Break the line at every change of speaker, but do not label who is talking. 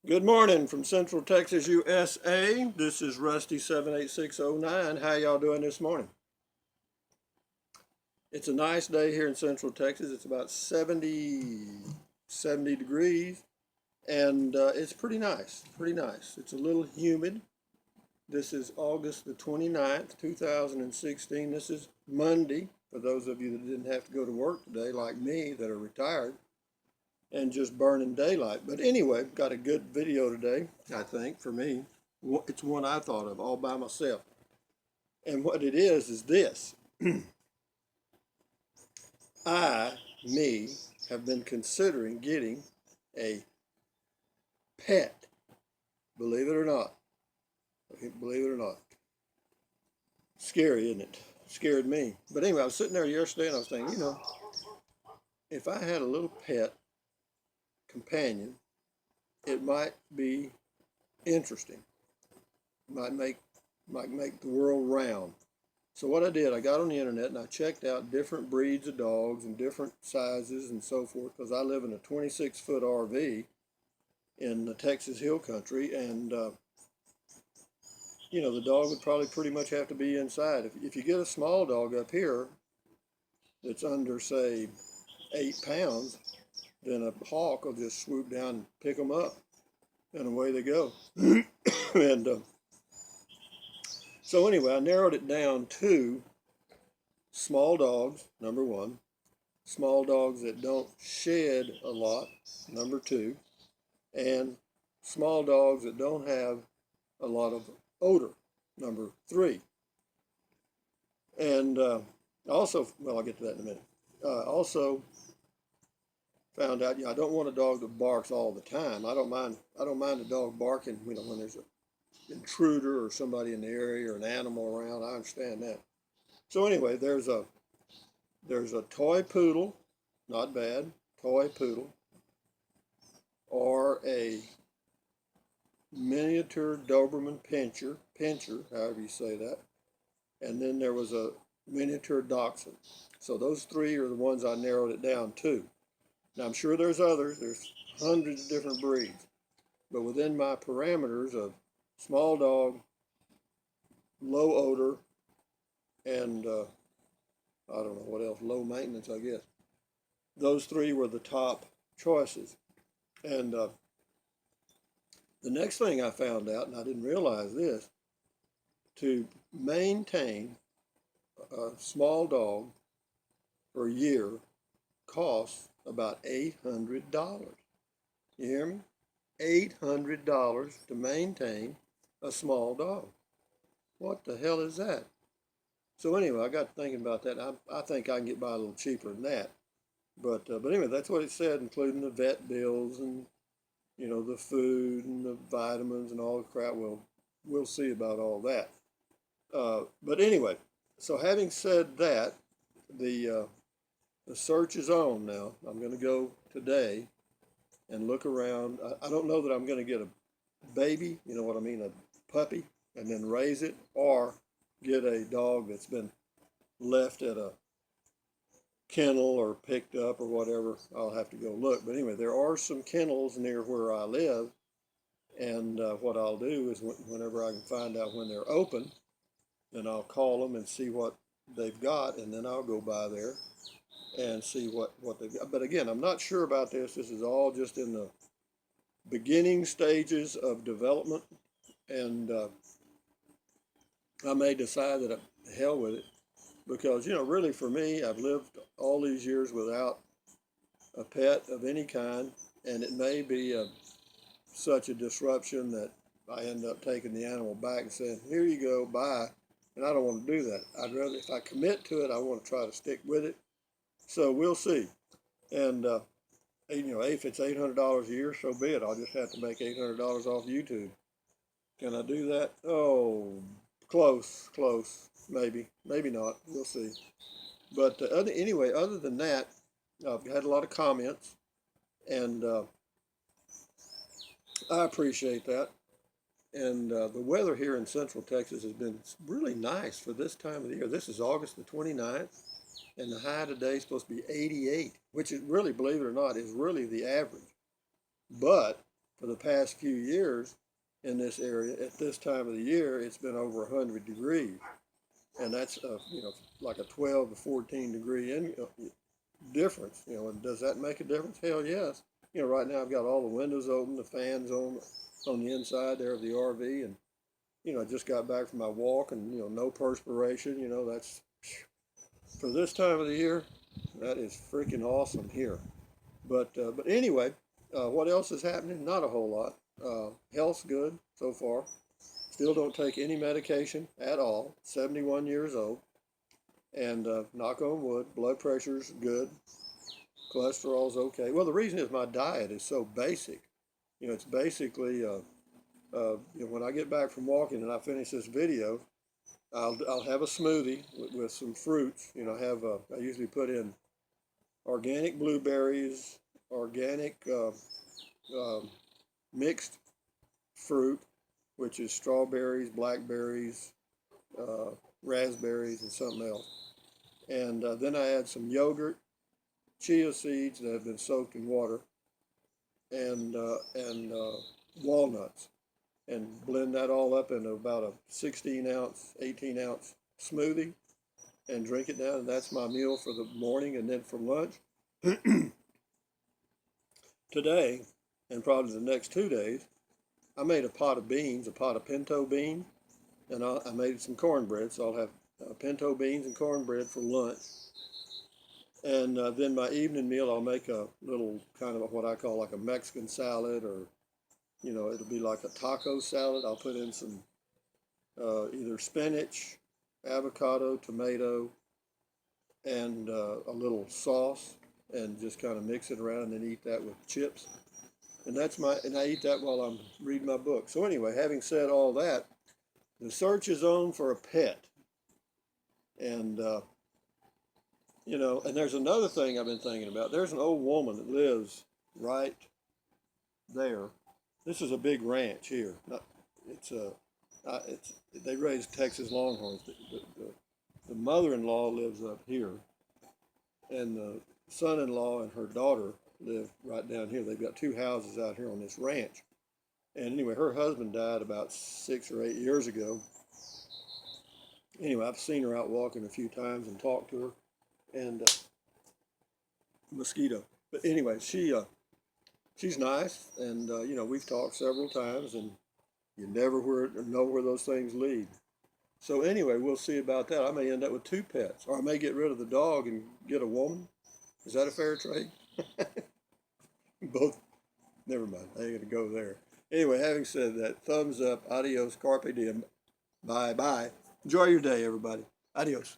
Good morning from Central Texas, USA. This is Rusty 78609. How y'all doing this morning? It's a nice day here in Central Texas. It's about 70 degrees, and it's pretty nice. Pretty nice. It's a little humid. This is August the 29th, 2016. This is Monday for those of you that didn't have to go to work today, like me, that are retired and just burning daylight. But anyway, got a good video today, I think, for me. It's one I thought of all by myself. And what it is this. Me, have been considering getting a pet. Believe it or not. Believe it or not. Scary, isn't it? Scared me. But anyway, I was sitting there yesterday and I was thinking, if I had a little pet companion, it might be interesting. Might make the world round. So what I did, I got on the internet and I checked out different breeds of dogs and different sizes and so forth, because I live in a 26-foot RV in the Texas Hill Country, and the dog would probably pretty much have to be inside. If you get a small dog up here that's under, say, 8 pounds, then a hawk will just swoop down and pick them up, and away they go. and So anyway, I narrowed it down to small dogs, number one, small dogs that don't shed a lot, number two, and small dogs that don't have a lot of odor, number three. And also, well, I'll get to that in a minute. Also found out, I don't want a dog that barks all the time. I don't mind a dog barking, when there's an intruder or somebody in the area or an animal around. I understand that. So anyway, there's a toy poodle, not bad, toy poodle, or a miniature Doberman pinscher, however you say that, and then there was a miniature Dachshund. So those three are the ones I narrowed it down to. Now I'm sure there's others. There's hundreds of different breeds, but within my parameters of small dog, low odor, and I don't know what else, low maintenance, I guess. Those three were the top choices. And the next thing I found out, and I didn't realize this, to maintain a small dog for a year costs about $800. You hear me? $800 to maintain a small dog. What the hell is that? So anyway, I got thinking about that. I think I can get by a little cheaper than that. But anyway, that's what it said, including the vet bills and the food and the vitamins and all the crap. Well, we'll see about all that. But anyway, so having said that, the search is on now. I'm going to go today and look around. I don't know that I'm going to get a baby, you know what I mean, a puppy, and then raise it, or get a dog that's been left at a kennel or picked up or whatever. I'll have to go look. But anyway, there are some kennels near where I live, and what I'll do is whenever I can find out when they're open, then I'll call them and see what they've got, and then I'll go by there and see what they've got. But again, I'm not sure about this. This is all just in the beginning stages of development, and I may decide that hell with it, because really for me, I've lived all these years without a pet of any kind, and it may be such a disruption that I end up taking the animal back and saying, here you go, bye. And I don't want to do that. I'd rather, if I commit to it, I want to try to stick with it. So we'll see. And if it's $800 a year, so be it. I'll just have to make $800 off YouTube. Can I do that? Oh, close, maybe not. We'll see. But anyway, other than that, I've had a lot of comments, and I appreciate that. And the weather here in Central Texas has been really nice for this time of the year. This is August the 29th, and the high today is supposed to be 88, which is really, believe it or not, is really the average. But for the past few years in this area, at this time of the year, it's been over 100 degrees. And that's, like a 12 to 14 degree difference. And does that make a difference? Hell yes. Right now I've got all the windows open, the fans on the inside there of the RV, and I just got back from my walk, and no perspiration. That's for this time of the year, that is freaking awesome here. But anyway, what else is happening? Not a whole lot. Health's good so far. Still don't take any medication at all. 71 years old. And knock on wood, blood pressure's good. Cholesterol's okay. Well, the reason is my diet is so basic. It's basically, when I get back from walking and I finish this video, I'll have a smoothie with some fruits. I usually put in organic blueberries, organic mixed fruit, which is strawberries, blackberries, raspberries, and something else. And then I add some yogurt, chia seeds that have been soaked in water, and walnuts, and blend that all up into about a 16-ounce, 18-ounce smoothie, and drink it down. And that's my meal for the morning. And then for lunch, today, and probably the next 2 days, I made a pot of beans, a pot of pinto beans, and I made some cornbread. So I'll have pinto beans and cornbread for lunch. And then my evening meal, I'll make a little kind of what I call like a Mexican salad, or, it'll be like a taco salad. I'll put in some either spinach, avocado, tomato, and a little sauce, and just kind of mix it around and then eat that with chips. And I eat that while I'm reading my book. So anyway, having said all that, the search is on for a pet. And, and there's another thing I've been thinking about. There's an old woman that lives right there. This is a big ranch here. They raise Texas Longhorns. The mother-in-law lives up here, and the son-in-law and her daughter live right down here. They've got 2 houses out here on this ranch. And anyway, her husband died about 6 or 8 years ago. Anyway, I've seen her out walking a few times and talked to her. And mosquito. But anyway, she's nice, and we've talked several times, and you never know where those things lead. So anyway, we'll see about that. I may end up with 2 pets, or I may get rid of the dog and get a woman. Is that a fair trade? Both. Never mind. I ain't gonna go there. Anyway, having said that, thumbs up. Adios. Carpe diem. Bye bye. Enjoy your day, everybody. Adios.